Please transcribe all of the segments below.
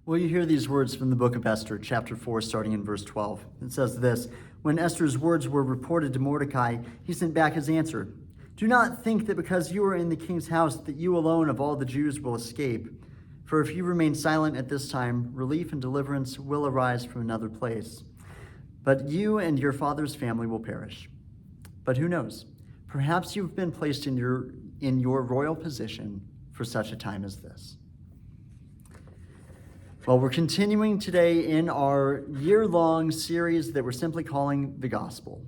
Well, you hear these words from the book of Esther, chapter 4, starting in verse 12. It says this: When Esther's words were reported to Mordecai, he sent back his answer. Do not think that because you are in the king's house that you alone of all the Jews will escape. For if you remain silent at this time, relief and deliverance will arise from another place. But you and your father's family will perish. But who knows? Perhaps you've been placed in your royal position for such a time as this. Well, we're continuing today in our year-long series that we're simply calling The Gospel.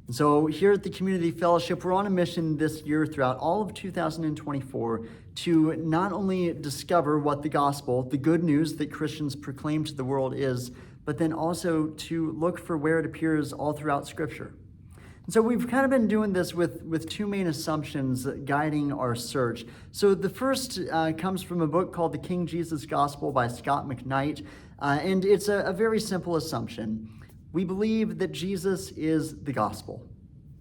And so here at the Community Fellowship, we're on a mission this year throughout all of 2024 to not only discover what the gospel, the good news that Christians proclaim to the world is, but then also to look for where it appears all throughout Scripture. And so we've kind of been doing this with two main assumptions guiding our search. So the first comes from a book called The King Jesus Gospel by Scott McKnight, and it's a very simple assumption. We believe that Jesus is the gospel.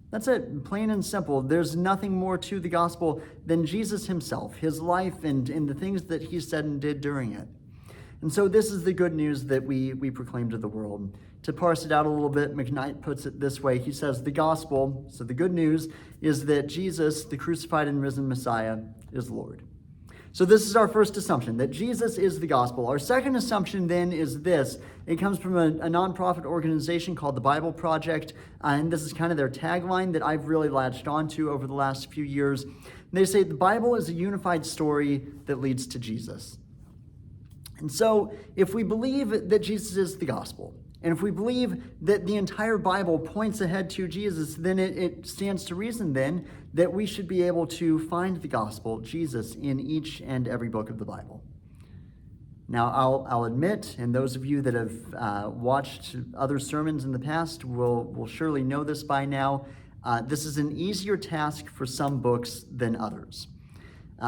That's it, plain and simple. There's nothing more to the gospel than Jesus himself, his life, and the things that he said and did during it. And so this is the good news that we proclaim to the world. To parse it out a little bit, McKnight puts it this way. He says the gospel, so the good news, is that Jesus, the crucified and risen Messiah, is Lord. So this is our first assumption, that Jesus is the gospel. Our second assumption then is this. It comes from a nonprofit organization called the Bible Project, and this is kind of their tagline that I've really latched onto over the last few years. They say the Bible is a unified story that leads to Jesus. And so if we believe that Jesus is the gospel, and if we believe that the entire Bible points ahead to Jesus, then it stands to reason then that we should be able to find the gospel, Jesus, in each and every book of the Bible. Now, I'll admit, and those of you that have watched other sermons in the past will surely know this by now, this is an easier task for some books than others.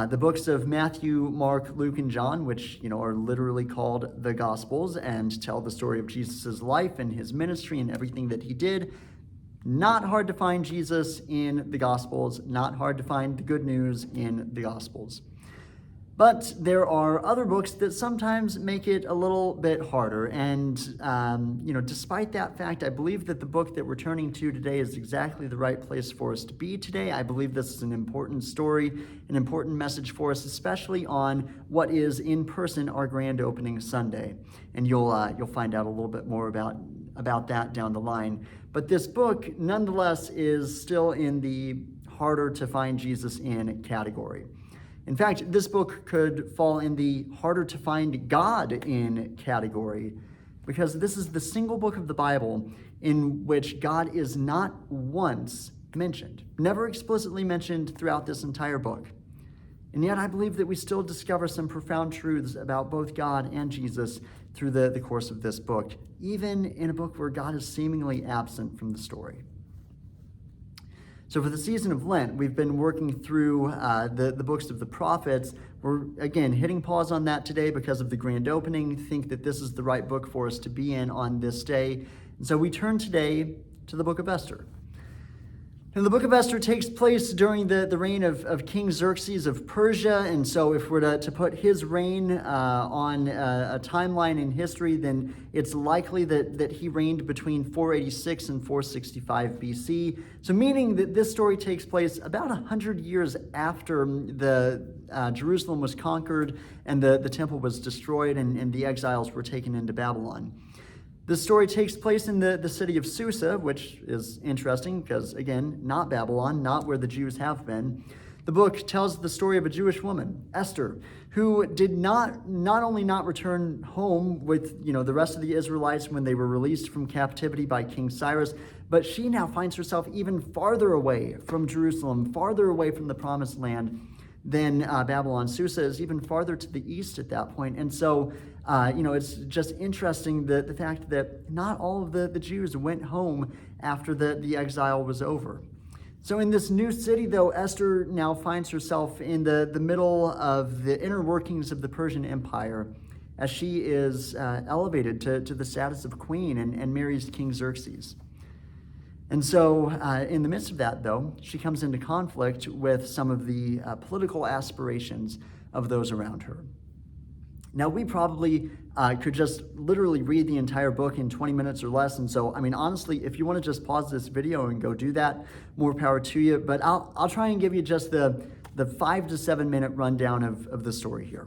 The books of Matthew, Mark, Luke, and John, which are literally called the Gospels and tell the story of Jesus' life and his ministry and everything that he did. Not hard to find Jesus in the Gospels, not hard to find the good news in the Gospels. But there are other books that sometimes make it a little bit harder. And, despite that fact, I believe that the book that we're turning to today is exactly the right place for us to be today. I believe this is an important story, an important message for us, especially on what is in person our grand opening Sunday. And you'll find out a little bit more about that down the line. But this book, nonetheless, is still in the harder to find Jesus in category. In fact, this book could fall in the harder to find God in category, because this is the single book of the Bible in which God is not once mentioned, never explicitly mentioned throughout this entire book. And yet I believe that we still discover some profound truths about both God and Jesus through the course of this book, even in a book where God is seemingly absent from the story. So for the season of Lent, we've been working through the books of the prophets. We're, again, hitting pause on that today because of the grand opening. Think that this is the right book for us to be in on this day. And so we turn today to the book of Esther. And the book of Esther takes place during the reign of King Xerxes of Persia. And so if we're to put his reign on a timeline in history, then it's likely that he reigned between 486 and 465 BC. So meaning that this story takes place about 100 years after Jerusalem was conquered and the temple was destroyed and the exiles were taken into Babylon. The story takes place in the city of Susa, which is interesting because, again, not Babylon, not where the Jews have been. The book tells the story of a Jewish woman, Esther, who did not only not return home with the rest of the Israelites when they were released from captivity by King Cyrus, but she now finds herself even farther away from Jerusalem, farther away from the promised land than Babylon. Susa is even farther to the east at that point. And so, it's just interesting the fact that not all of the Jews went home after the exile was over. So in this new city, though, Esther now finds herself in the middle of the inner workings of the Persian Empire as she is elevated to the status of queen and marries King Xerxes. And so in the midst of that, though, she comes into conflict with some of the political aspirations of those around her. Now, we probably could just literally read the entire book in 20 minutes or less. And so, I mean, honestly, if you want to just pause this video and go do that, more power to you. But I'll try and give you just the 5 to 7 minute rundown of the story here.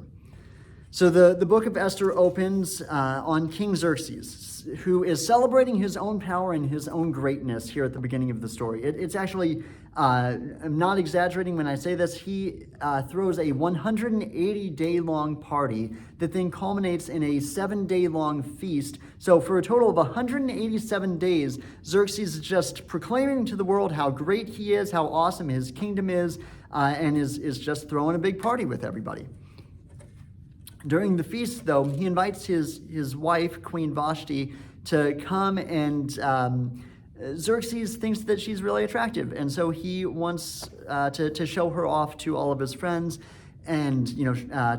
So the book of Esther opens on King Xerxes, who is celebrating his own power and his own greatness here at the beginning of the story. It's actually, I'm not exaggerating when I say this, he throws a 180-day-long party that then culminates in a 7-day-long feast. So for a total of 187 days, Xerxes is just proclaiming to the world how great he is, how awesome his kingdom is, and is just throwing a big party with everybody. During the feast, though, he invites his wife, Queen Vashti, to come, and Xerxes thinks that she's really attractive, and so he wants to show her off to all of his friends, and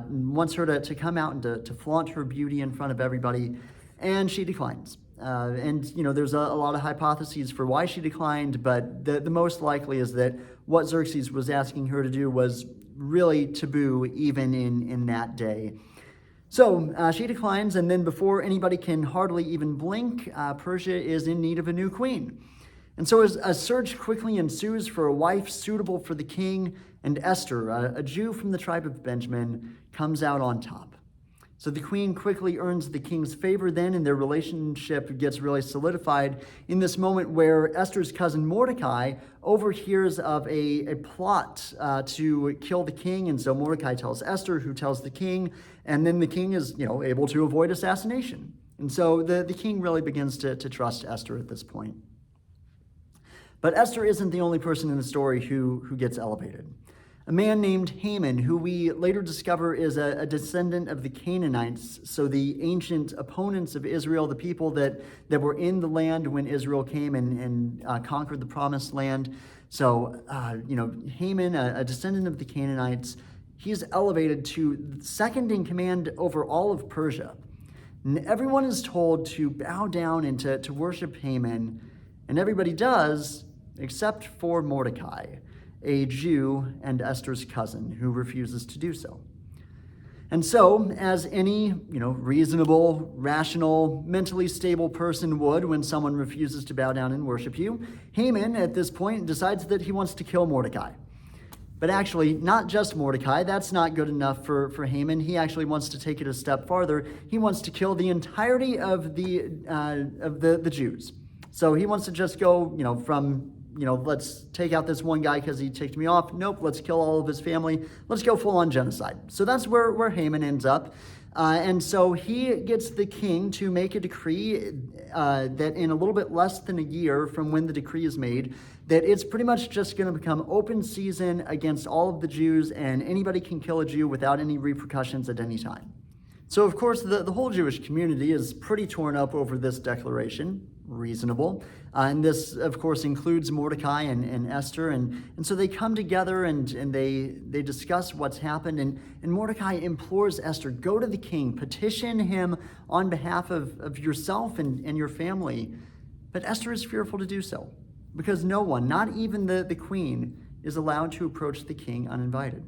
wants her to come out and to flaunt her beauty in front of everybody, and she declines. There's a lot of hypotheses for why she declined, but the most likely is that what Xerxes was asking her to do was really taboo even in that day. So she declines, and then before anybody can hardly even blink, Persia is in need of a new queen. And so a search quickly ensues for a wife suitable for the king, and Esther, a Jew from the tribe of Benjamin, comes out on top. So the queen quickly earns the king's favor then, and their relationship gets really solidified in this moment where Esther's cousin Mordecai overhears of a plot to kill the king. And so Mordecai tells Esther, who tells the king, and then the king is able to avoid assassination. And so the king really begins to trust Esther at this point. But Esther isn't the only person in the story who gets elevated. A man named Haman, who we later discover is a descendant of the Canaanites, so the ancient opponents of Israel, the people that were in the land when Israel came and conquered the promised land. So, Haman, a descendant of the Canaanites, he's elevated to second in command over all of Persia. And everyone is told to bow down and to worship Haman, and everybody does, except for Mordecai, a Jew and Esther's cousin, who refuses to do so. And so, as any, reasonable, rational, mentally stable person would when someone refuses to bow down and worship you, Haman, at this point, decides that he wants to kill Mordecai. But actually, not just Mordecai. That's not good enough for Haman. He actually wants to take it a step farther. He wants to kill the entirety of the Jews. So he wants to just go, from let's take out this one guy because he ticked me off. Nope, let's kill all of his family. Let's go full-on genocide. So that's where Haman ends up. And so he gets the king to make a decree that in a little bit less than a year from when the decree is made, that it's pretty much just going to become open season against all of the Jews, and anybody can kill a Jew without any repercussions at any time. So, of course, the whole Jewish community is pretty torn up over this declaration. Reasonable. And this, of course, includes Mordecai and Esther. And so they come together and they discuss what's happened. And Mordecai implores Esther, go to the king, petition him on behalf of yourself and your family. But Esther is fearful to do so because no one, not even the queen, is allowed to approach the king uninvited.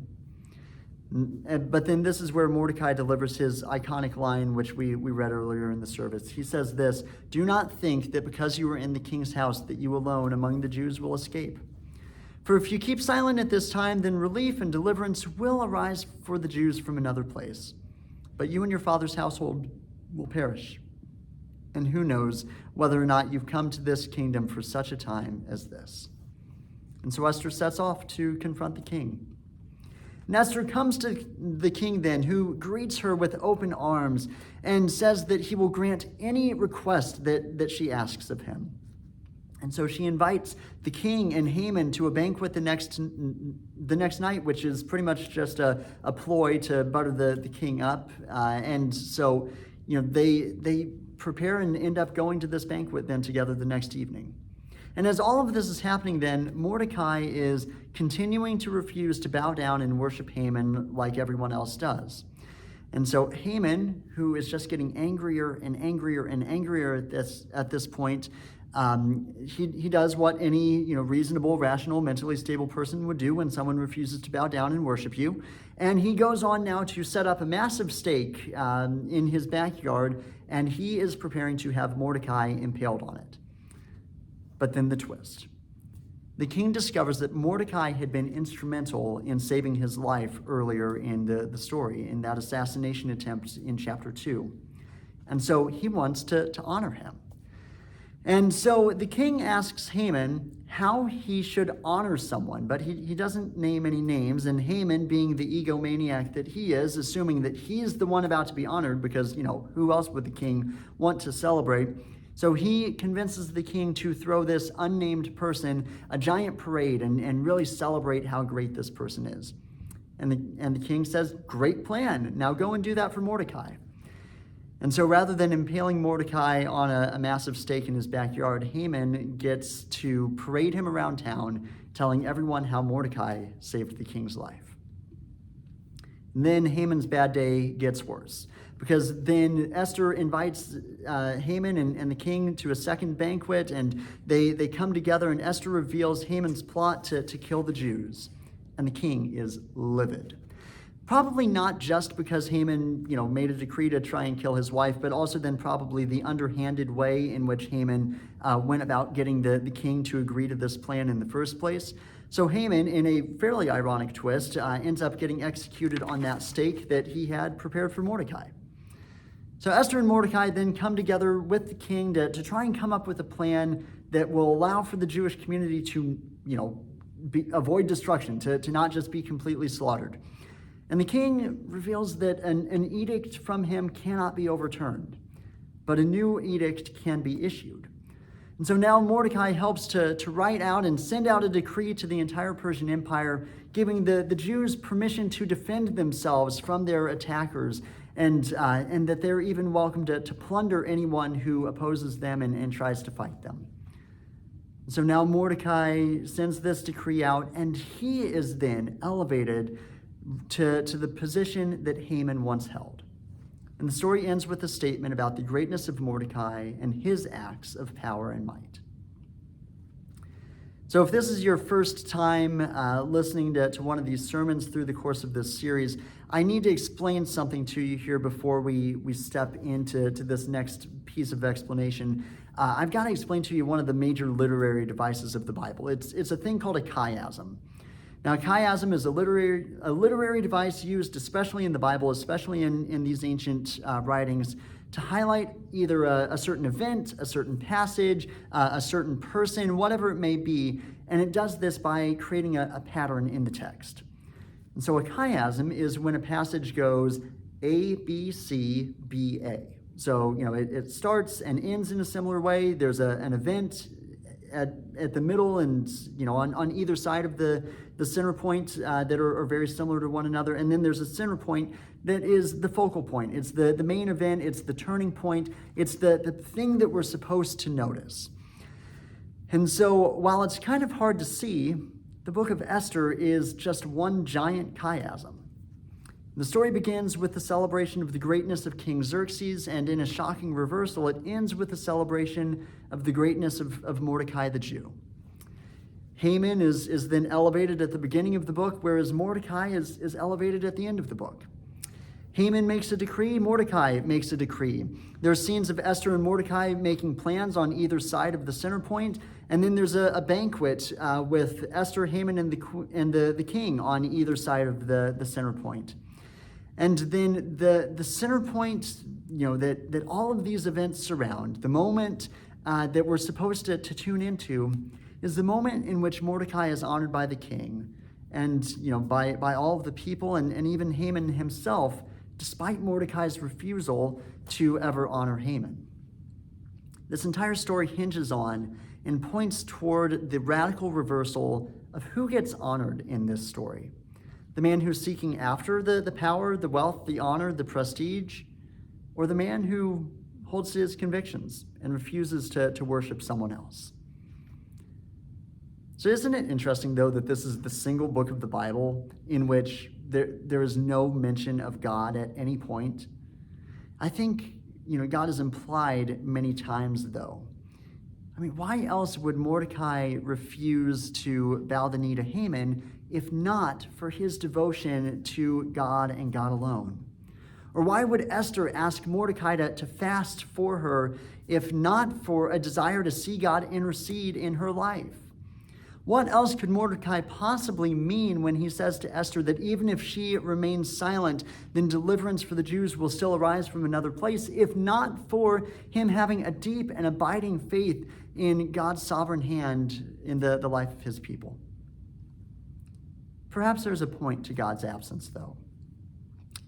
But then this is where Mordecai delivers his iconic line, which we read earlier in the service. He says this, "Do not think that because you are in the king's house that you alone among the Jews will escape. For if you keep silent at this time, then relief and deliverance will arise for the Jews from another place. But you and your father's household will perish. And who knows whether or not you've come to this kingdom for such a time as this." And so Esther sets off to confront the king. And Esther comes to the king then, who greets her with open arms and says that he will grant any request that she asks of him. And so she invites the king and Haman to a banquet the next night, which is pretty much just a ploy to butter the king up. And so, they prepare and end up going to this banquet then together the next evening. And as all of this is happening then, Mordecai is continuing to refuse to bow down and worship Haman like everyone else does. And so Haman, who is just getting angrier and angrier and angrier at this point, He does what any reasonable, rational, mentally stable person would do when someone refuses to bow down and worship you. And he goes on now to set up a massive stake in his backyard, and he is preparing to have Mordecai impaled on it. But then the twist. The king discovers that Mordecai had been instrumental in saving his life earlier in the story, in that assassination attempt in chapter 2. And so he wants to honor him. And so the king asks Haman how he should honor someone, but he doesn't name any names. And Haman, being the egomaniac that he is, assuming that he's the one about to be honored, because, who else would the king want to celebrate? So he convinces the king to throw this unnamed person a giant parade and really celebrate how great this person is. And the king says, "Great plan. Now go and do that for Mordecai." And so rather than impaling Mordecai on a massive stake in his backyard, Haman gets to parade him around town, telling everyone how Mordecai saved the king's life. And then Haman's bad day gets worse, because then Esther invites Haman and the king to a second banquet, and they come together, and Esther reveals Haman's plot to kill the Jews. And the king is livid. Probably not just because Haman, made a decree to try and kill his wife, but also then probably the underhanded way in which Haman went about getting the king to agree to this plan in the first place. So Haman, in a fairly ironic twist, ends up getting executed on that stake that he had prepared for Mordecai. So Esther and Mordecai then come together with the king to try and come up with a plan that will allow for the Jewish community to, avoid destruction, to not just be completely slaughtered. And the king reveals that an edict from him cannot be overturned, but a new edict can be issued. And so now Mordecai helps to write out and send out a decree to the entire Persian Empire, giving the Jews permission to defend themselves from their attackers, and that they're even welcome to plunder anyone who opposes them and tries to fight them. So now Mordecai sends this decree out, and he is then elevated to the position that Haman once held. And the story ends with a statement about the greatness of Mordecai and his acts of power and might. So if this is your first time listening to one of these sermons through the course of this series, I need to explain something to you here before we step into this next piece of explanation. I've got to explain to you one of the major literary devices of the Bible. It's a thing called a chiasm. Now, a chiasm is a literary device used especially in the Bible, especially in these ancient writings, to highlight either a certain event, a certain passage, a certain person, whatever it may be, and it does this by creating a pattern in the text. And so a chiasm is when a passage goes A, B, C, B, A. So, it starts and ends in a similar way. There's an event at the middle and, on either side of the center point that are very similar to one another. And then there's a center point that is the focal point. It's the main event. It's the turning point. It's the thing that we're supposed to notice. And so while it's kind of hard to see, the book of Esther is just one giant chiasm. The story begins with the celebration of the greatness of King Xerxes, and in a shocking reversal, it ends with the celebration of the greatness of Mordecai the Jew. Haman is then elevated at the beginning of the book, whereas Mordecai is elevated at the end of the book. Haman makes a decree, Mordecai makes a decree. There are scenes of Esther and Mordecai making plans on either side of the center point, and then there's a banquet with Esther, Haman, and the king on either side of the center point. And then the center point, that all of these events surround, the moment that we're supposed to tune into, is the moment in which Mordecai is honored by the king and, by all of the people and even Haman himself, despite Mordecai's refusal to ever honor Haman. This entire story hinges on and points toward the radical reversal of who gets honored in this story. The man who's seeking after the power, the wealth, the honor, the prestige, or the man who holds to his convictions and refuses to worship someone else. So isn't it interesting, though, that this is the single book of the Bible in which there is no mention of God at any point? I think, God is implied many times, though. I mean, why else would Mordecai refuse to bow the knee to Haman if not for his devotion to God and God alone? Or why would Esther ask Mordecai to fast for her if not for a desire to see God intercede in her life? What else could Mordecai possibly mean when he says to Esther that even if she remains silent, then deliverance for the Jews will still arise from another place, if not for him having a deep and abiding faith in God's sovereign hand in the life of his people? Perhaps there's a point to God's absence, though.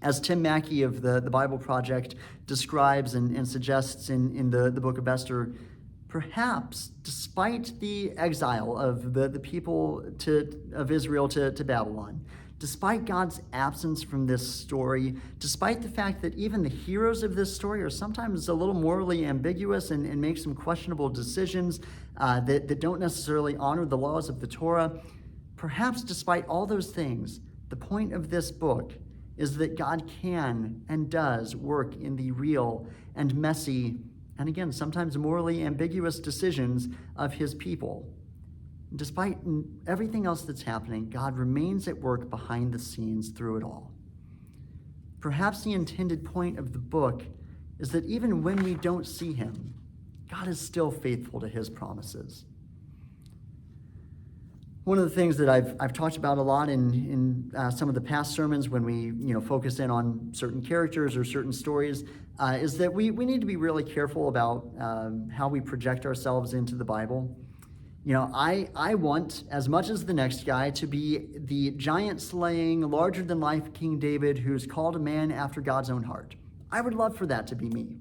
As Tim Mackey of the Bible Project describes and suggests in the book of Esther, perhaps despite the exile of the people of Israel to Babylon, despite God's absence from this story, despite the fact that even the heroes of this story are sometimes a little morally ambiguous and make some questionable decisions that don't necessarily honor the laws of the Torah, perhaps despite all those things, the point of this book is that God can and does work in the real and messy, and again, sometimes morally ambiguous decisions of his people. Despite everything else that's happening, God remains at work behind the scenes through it all. Perhaps the intended point of the book is that even when we don't see him, God is still faithful to his promises. One of the things that I've talked about a lot in some of the past sermons when we focus in on certain characters or certain stories is that we need to be really careful about how we project ourselves into the Bible. I want, as much as the next guy, to be the giant-slaying, larger-than-life King David who's called a man after God's own heart. I would love for that to be me.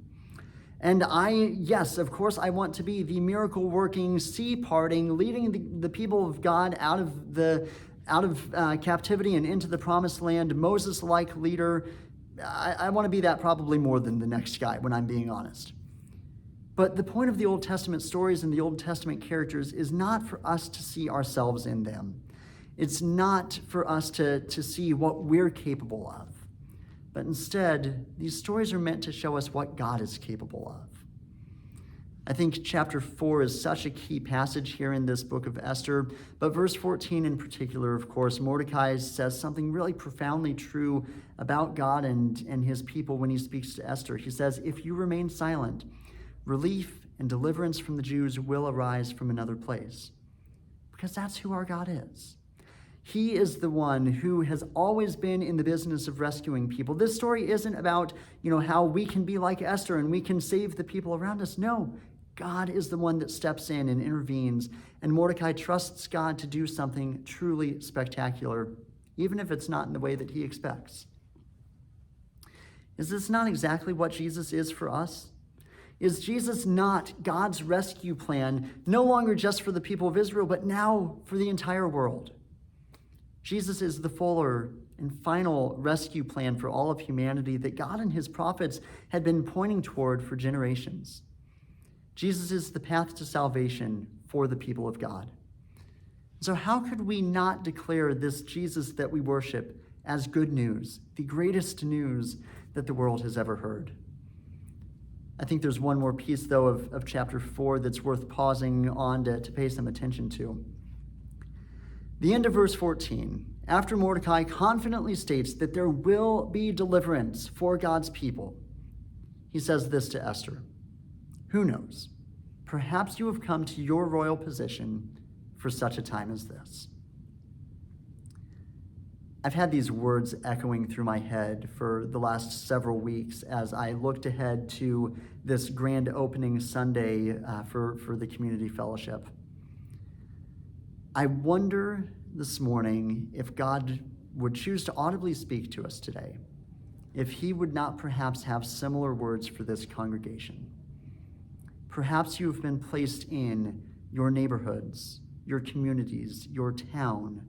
And yes, of course, I want to be the miracle-working, sea-parting, leading the people of God out of captivity and into the promised land, Moses-like leader. I want to be that probably more than the next guy, when I'm being honest. But the point of the Old Testament stories and the Old Testament characters is not for us to see ourselves in them. It's not for us to see what we're capable of. But instead, these stories are meant to show us what God is capable of. I think chapter 4 is such a key passage here in this book of Esther, but verse 14 in particular, of course, Mordecai says something really profoundly true about God and his people when he speaks to Esther. He says, "If you remain silent, relief and deliverance from the Jews will arise from another place." Because that's who our God is. He is the one who has always been in the business of rescuing people. This story isn't about, how we can be like Esther and we can save the people around us. No, God is the one that steps in and intervenes, and Mordecai trusts God to do something truly spectacular, even if it's not in the way that he expects. Is this not exactly what Jesus is for us? Is Jesus not God's rescue plan, no longer just for the people of Israel, but now for the entire world? Jesus is the fuller and final rescue plan for all of humanity that God and his prophets had been pointing toward for generations. Jesus is the path to salvation for the people of God. So how could we not declare this Jesus that we worship as good news, the greatest news that the world has ever heard? I think there's one more piece, though, of chapter 4 that's worth pausing on to pay some attention to. The end of verse 14, after Mordecai confidently states that there will be deliverance for God's people, he says this to Esther: "Who knows? Perhaps you have come to your royal position for such a time as this." I've had these words echoing through my head for the last several weeks as I looked ahead to this grand opening Sunday for the community fellowship. I wonder this morning if God would choose to audibly speak to us today, if he would not perhaps have similar words for this congregation. Perhaps you have been placed in your neighborhoods, your communities, your town,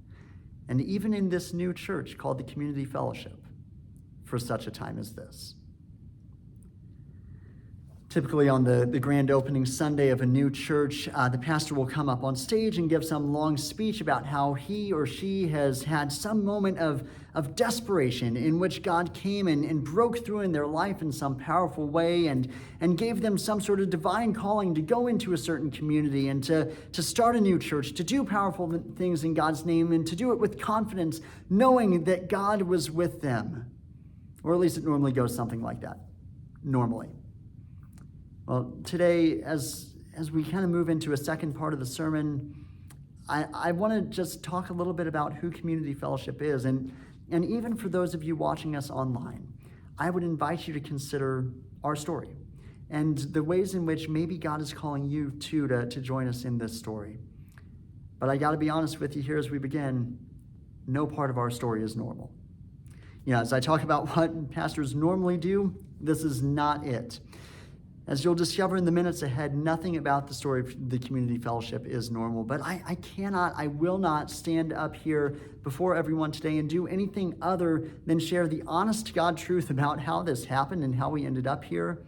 and even in this new church called the Community Fellowship for such a time as this. Typically on the grand opening Sunday of a new church, the pastor will come up on stage and give some long speech about how he or she has had some moment of desperation in which God came and broke through in their life in some powerful way and gave them some sort of divine calling to go into a certain community and to start a new church, to do powerful things in God's name and to do it with confidence, knowing that God was with them. Or at least it normally goes something like that, normally. Well, today, as we kind of move into a second part of the sermon, I want to just talk a little bit about who Community Fellowship is. And even for those of you watching us online, I would invite you to consider our story and the ways in which maybe God is calling you too to join us in this story. But I got to be honest with you here as we begin, no part of our story is normal. As I talk about what pastors normally do, this is not it. As you'll discover in the minutes ahead, nothing about the story of the Community Fellowship is normal. But I will not stand up here before everyone today and do anything other than share the honest to God truth about how this happened and how we ended up here.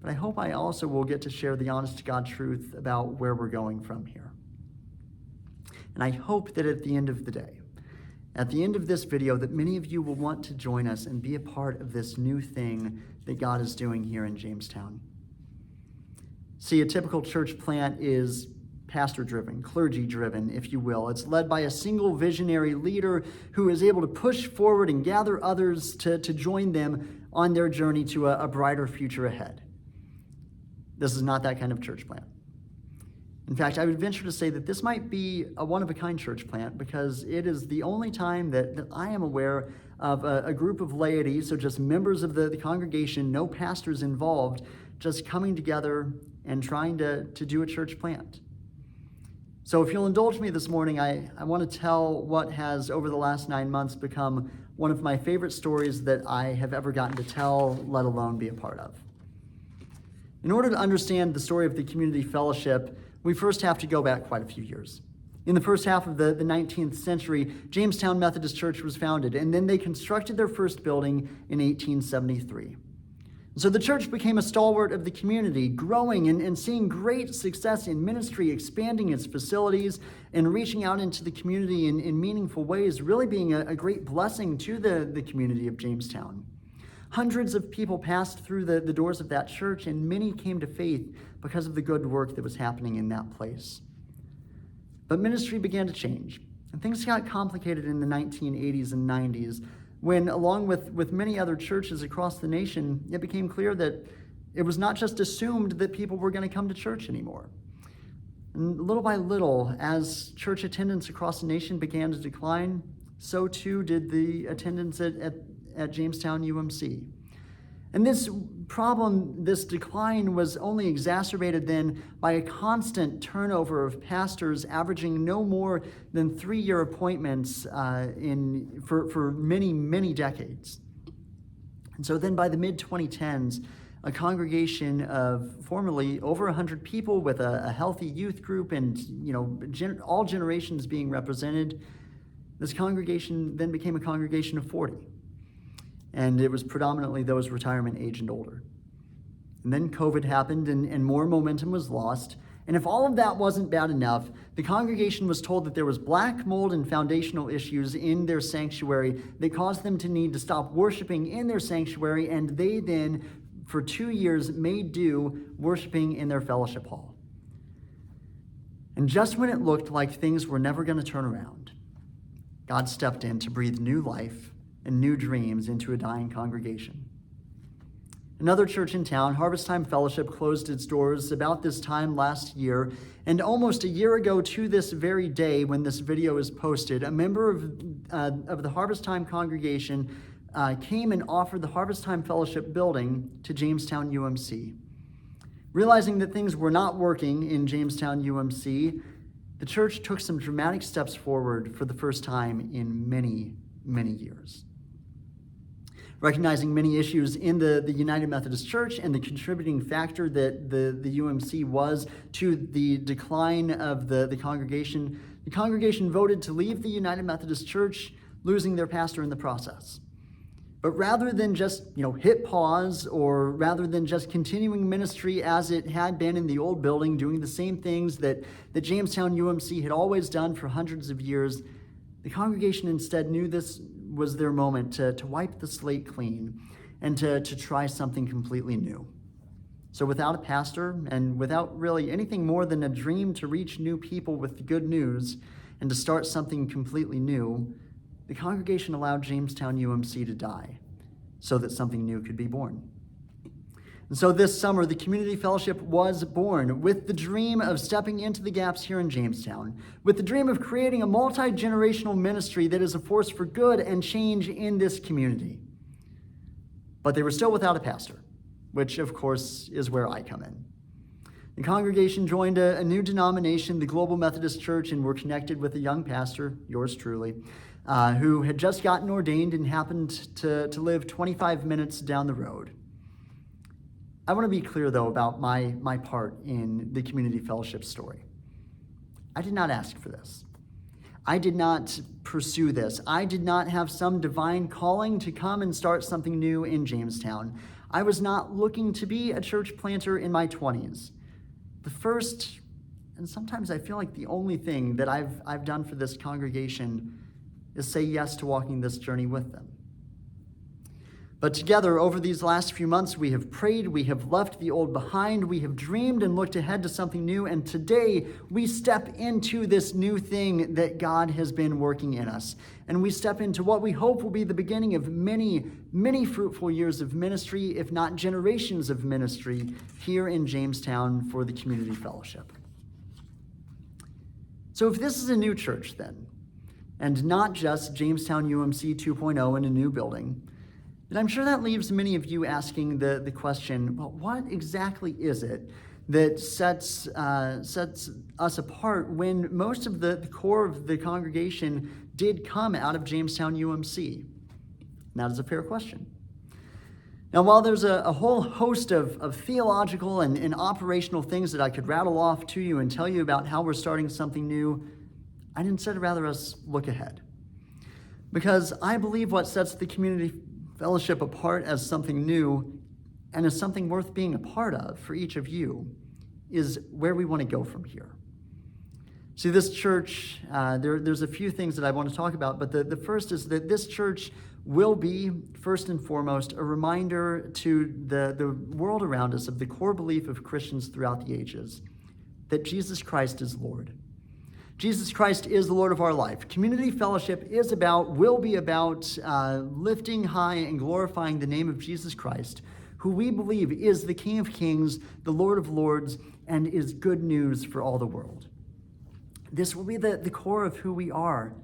But I hope I also will get to share the honest to God truth about where we're going from here. And I hope that at the end of the day, at the end of this video, that many of you will want to join us and be a part of this new thing that God is doing here in Jamestown. See, a typical church plant is pastor-driven, clergy-driven, if you will. It's led by a single visionary leader who is able to push forward and gather others to join them on their journey to a brighter future ahead. This is not that kind of church plant. In fact, I would venture to say that this might be a one-of-a-kind church plant because it is the only time that I am aware of a group of laity, so just members of the congregation, no pastors involved, just coming together and trying to do a church plant. So if you'll indulge me this morning, I want to tell what has, over the last 9 months, become one of my favorite stories that I have ever gotten to tell, let alone be a part of. In order to understand the story of the Community Fellowship, we first have to go back quite a few years. In the first half of the 19th century, Jamestown Methodist Church was founded, and then they constructed their first building in 1873. So the church became a stalwart of the community, growing and seeing great success in ministry, expanding its facilities and reaching out into the community in meaningful ways, really being a great blessing to the community of Jamestown. Hundreds of people passed through the doors of that church, and many came to faith because of the good work that was happening in that place. But ministry began to change, and things got complicated in the 1980s and 90s, when, along with many other churches across the nation, it became clear that it was not just assumed that people were going to come to church anymore. And little by little, as church attendance across the nation began to decline, so too did the attendance at Jamestown UMC. And this problem, this decline, was only exacerbated then by a constant turnover of pastors averaging no more than 3-year appointments for many, many decades. And so then by the mid-2010s, a congregation of formerly over 100 people with a healthy youth group and all generations being represented, this congregation then became a congregation of 40. And it was predominantly those retirement age and older. And then COVID happened and more momentum was lost. And if all of that wasn't bad enough, the congregation was told that there was black mold and foundational issues in their sanctuary that caused them to need to stop worshiping in their sanctuary, and they then, for 2 years, made do worshiping in their fellowship hall. And just when it looked like things were never going to turn around, God stepped in to breathe new life and new dreams into a dying congregation. Another church in town, Harvest Time Fellowship, closed its doors about this time last year, and almost a year ago to this very day when this video is posted, a member of the Harvest Time congregation came and offered the Harvest Time Fellowship building to Jamestown UMC. Realizing that things were not working in Jamestown UMC, the church took some dramatic steps forward for the first time in many, many years. Recognizing many issues in the United Methodist Church and the contributing factor that the UMC was to the decline of the congregation voted to leave the United Methodist Church, losing their pastor in the process. But rather than just, hit pause, or rather than just continuing ministry as it had been in the old building, doing the same things that Jamestown UMC had always done for hundreds of years, the congregation instead knew this was their moment to wipe the slate clean and to try something completely new. So without a pastor and without really anything more than a dream to reach new people with the good news and to start something completely new, the congregation allowed Jamestown UMC to die so that something new could be born. And so this summer, the community fellowship was born with the dream of stepping into the gaps here in Jamestown, with the dream of creating a multi-generational ministry that is a force for good and change in this community. But they were still without a pastor, which of course is where I come in. The congregation joined a new denomination, the Global Methodist Church, and were connected with a young pastor, yours truly, who had just gotten ordained and happened to live 25 minutes down the road. I want to be clear, though, about my part in the community fellowship story. I did not ask for this. I did not pursue this. I did not have some divine calling to come and start something new in Jamestown. I was not looking to be a church planter in my 20s. The first, and sometimes I feel like the only thing that I've done for this congregation is say yes to walking this journey with them. But together, over these last few months, we have prayed, we have left the old behind, we have dreamed and looked ahead to something new, and today we step into this new thing that God has been working in us. And we step into what we hope will be the beginning of many, many fruitful years of ministry, if not generations of ministry, here in Jamestown for the community fellowship. So if this is a new church then, and not just Jamestown UMC 2.0 in a new building, and I'm sure that leaves many of you asking the question, well, what exactly is it that sets us apart when most of the core of the congregation did come out of Jamestown UMC? And that is a fair question. Now, while there's a whole host of theological and operational things that I could rattle off to you and tell you about how we're starting something new, I'd instead rather us look ahead. Because I believe what sets the community fellowship apart as something new and as something worth being a part of for each of you is where we want to go from here. See, this church, there's a few things that I want to talk about, but the first is that this church will be, first and foremost, a reminder to the world around us of the core belief of Christians throughout the ages, that Jesus Christ is Lord. Jesus Christ is the Lord of our life. Community fellowship will be about lifting high and glorifying the name of Jesus Christ, who we believe is the King of Kings, the Lord of Lords, and is good news for all the world. This will be the core of who we are.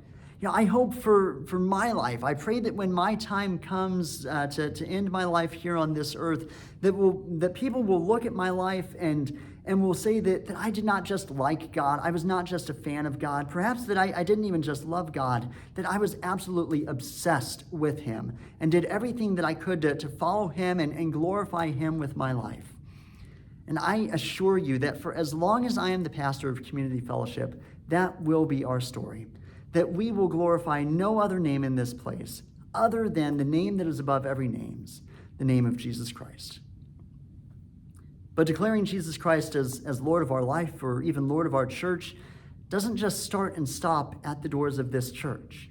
I hope for my life, I pray that when my time comes to end my life here on this earth, that people will look at my life and will say that I did not just like God, I was not just a fan of God, perhaps that I didn't even just love God, that I was absolutely obsessed with him and did everything that I could to follow him and glorify him with my life. And I assure you that for as long as I am the pastor of Community Fellowship, that will be our story, that we will glorify no other name in this place other than the name that is above every name, the name of Jesus Christ. But declaring Jesus Christ as Lord of our life or even Lord of our church doesn't just start and stop at the doors of this church.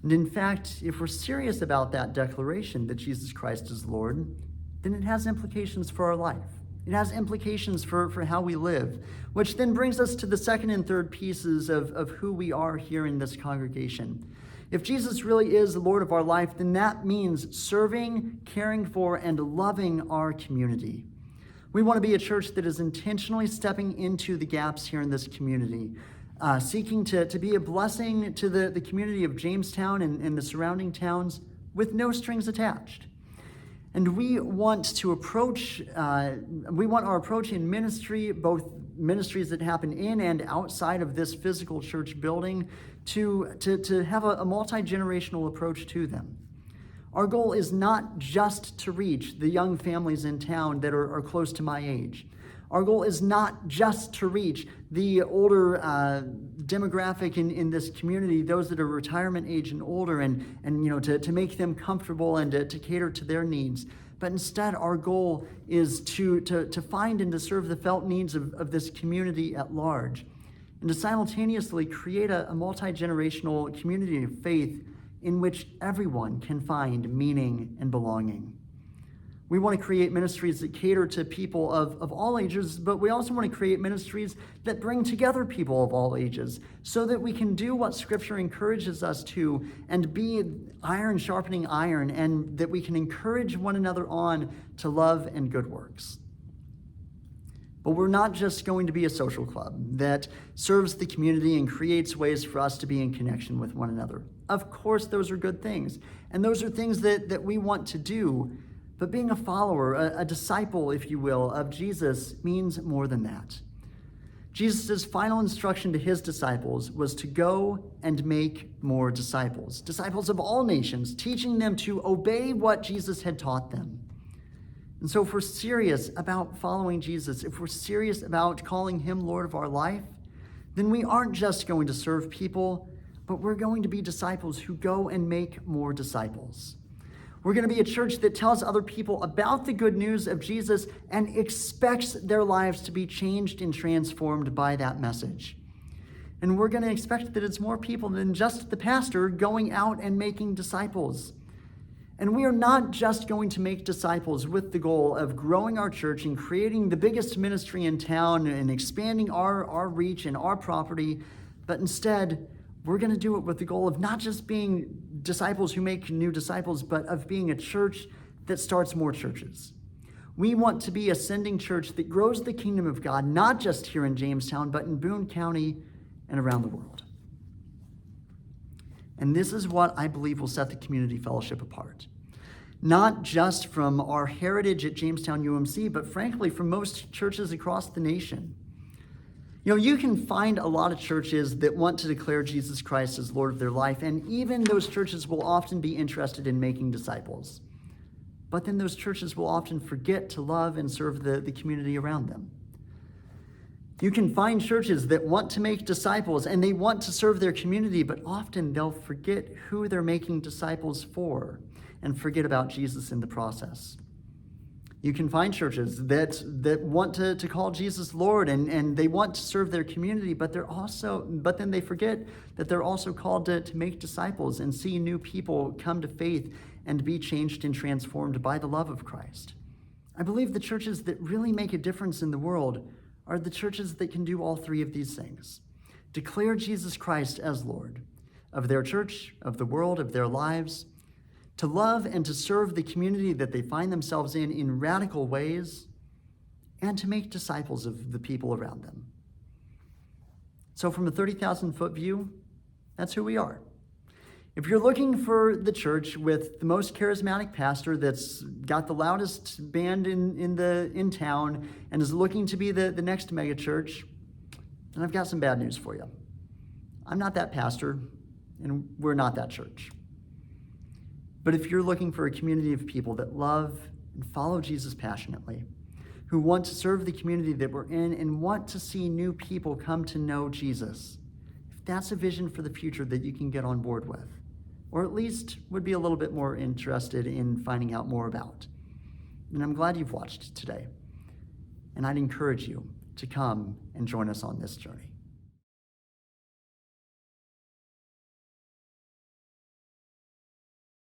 And in fact, if we're serious about that declaration that Jesus Christ is Lord, then it has implications for our life. It has implications for how we live, which then brings us to the second and third pieces of who we are here in this congregation. If Jesus really is the Lord of our life, then that means serving, caring for, and loving our community. We want to be a church that is intentionally stepping into the gaps here in this community, seeking to be a blessing to the community of Jamestown and the surrounding towns with no strings attached. And we want our approach in ministry, both ministries that happen in and outside of this physical church building, to have a multi-generational approach to them. Our goal is not just to reach the young families in town that are close to my age. Our goal is not just to reach the older demographic in this community, those that are retirement age and older, and to make them comfortable and to cater to their needs. But instead, our goal is to find and to serve the felt needs of this community at large, and to simultaneously create a multi-generational community of faith in which everyone can find meaning and belonging. We want to create ministries that cater to people of all ages, but we also want to create ministries that bring together people of all ages so that we can do what Scripture encourages us to and be iron sharpening iron, and that we can encourage one another on to love and good works. But we're not just going to be a social club that serves the community and creates ways for us to be in connection with one another. Of course, those are good things, and those are things that we want to do. But being a follower, a disciple, if you will, of Jesus means more than that. Jesus' final instruction to his disciples was to go and make more disciples, disciples of all nations, teaching them to obey what Jesus had taught them. And so if we're serious about following Jesus, if we're serious about calling him Lord of our life, then we aren't just going to serve people, but we're going to be disciples who go and make more disciples. We're going to be a church that tells other people about the good news of Jesus and expects their lives to be changed and transformed by that message. And we're going to expect that it's more people than just the pastor going out and making disciples. And we are not just going to make disciples with the goal of growing our church and creating the biggest ministry in town and expanding our reach and our property, but instead, we're going to do it with the goal of not just being disciples who make new disciples, but of being a church that starts more churches. We want to be a sending church that grows the kingdom of God, not just here in Jamestown, but in Boone County and around the world. And this is what I believe will set the community fellowship apart. Not just from our heritage at Jamestown UMC, but frankly from most churches across the nation. You can find a lot of churches that want to declare Jesus Christ as Lord of their life, and even those churches will often be interested in making disciples. But then those churches will often forget to love and serve the community around them. You can find churches that want to make disciples and they want to serve their community, but often they'll forget who they're making disciples for and forget about Jesus in the process. You can find churches that want to call Jesus Lord and they want to serve their community, but then they forget that they're also called to make disciples and see new people come to faith and be changed and transformed by the love of Christ. I believe the churches that really make a difference in the world are the churches that can do all three of these things. Declare Jesus Christ as Lord of their church, of the world, of their lives, to love and to serve the community that they find themselves in radical ways, and to make disciples of the people around them. So from a 30,000-foot view, that's who we are. If you're looking for the church with the most charismatic pastor that's got the loudest band in town and is looking to be the next mega church, then I've got some bad news for you. I'm not that pastor, and we're not that church. But if you're looking for a community of people that love and follow Jesus passionately, who want to serve the community that we're in and want to see new people come to know Jesus, if that's a vision for the future that you can get on board with, or at least would be a little bit more interested in finding out more about, then I'm glad you've watched today. And I'd encourage you to come and join us on this journey.